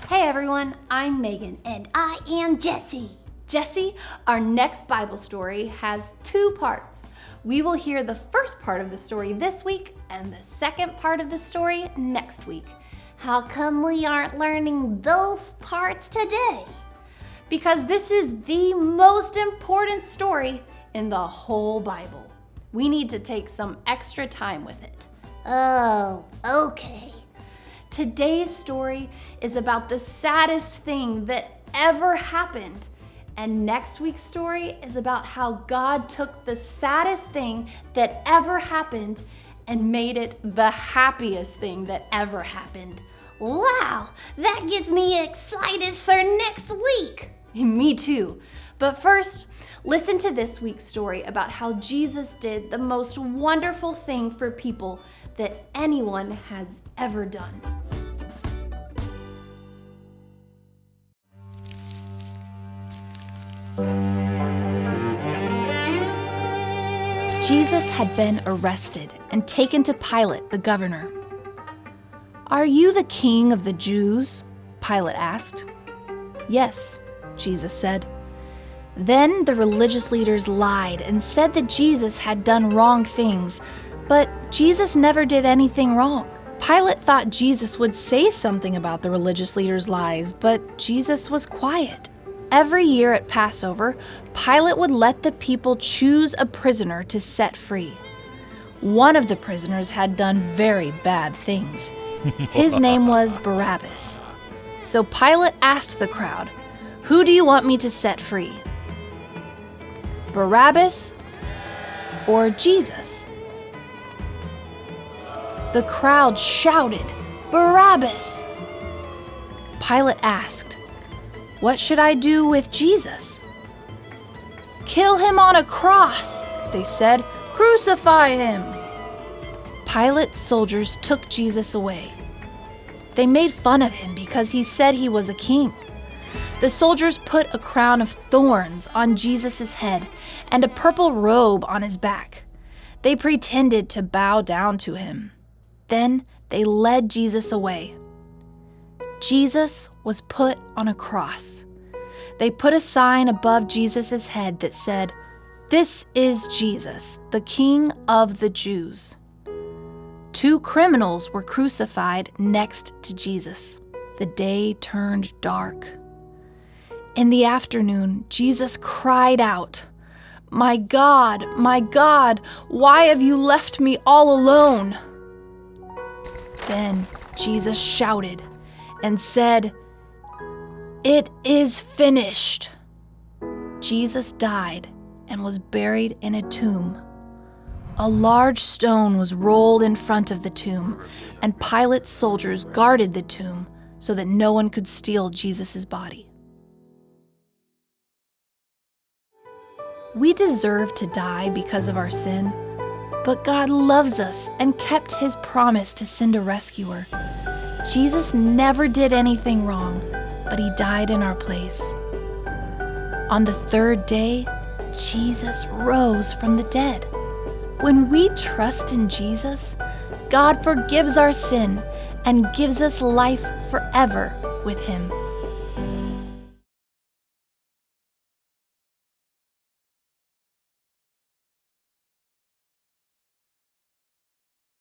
Hey everyone, I'm Megan. And I am Jessie. Jessie, our next Bible story has 2 parts. We will hear the first part of the story this week and the second part of the story next week. How come we aren't learning those parts today? Because this is the most important story in the whole Bible. We need to take some extra time with it. Oh, okay. Today's story is about the saddest thing that ever happened. And next week's story is about how God took the saddest thing that ever happened and made it the happiest thing that ever happened. Wow, that gets me excited for next week. Me too. But first, listen to this week's story about how Jesus did the most wonderful thing for people that anyone has ever done. Jesus had been arrested and taken to Pilate, the governor. "Are you the king of the Jews?" Pilate asked. "Yes," Jesus said. Then the religious leaders lied and said that Jesus had done wrong things, but Jesus never did anything wrong. Pilate thought Jesus would say something about the religious leaders' lies, but Jesus was quiet. Every year at Passover, Pilate would let the people choose a prisoner to set free. One of the prisoners had done very bad things. His name was Barabbas. So Pilate asked the crowd, "Who do you want me to set free? Barabbas or Jesus?" The crowd shouted, "Barabbas!" Pilate asked, "What should I do with Jesus?" "Kill him on a cross," they said. "Crucify him." Pilate's soldiers took Jesus away. They made fun of him because he said he was a king. The soldiers put a crown of thorns on Jesus' head and a purple robe on his back. They pretended to bow down to him. Then they led Jesus away. Jesus was put on a cross. They put a sign above Jesus' head that said, "This is Jesus, the King of the Jews." 2 criminals were crucified next to Jesus. The day turned dark. In the afternoon, Jesus cried out, my God, why have you left me all alone?" Then Jesus shouted and said, "It is finished." Jesus died and was buried in a tomb. A large stone was rolled in front of the tomb, and Pilate's soldiers guarded the tomb so that no one could steal Jesus' body. We deserve to die because of our sin, but God loves us and kept his promise to send a rescuer. Jesus never did anything wrong, but he died in our place. On the 3rd day, Jesus rose from the dead. When we trust in Jesus, God forgives our sin and gives us life forever with him.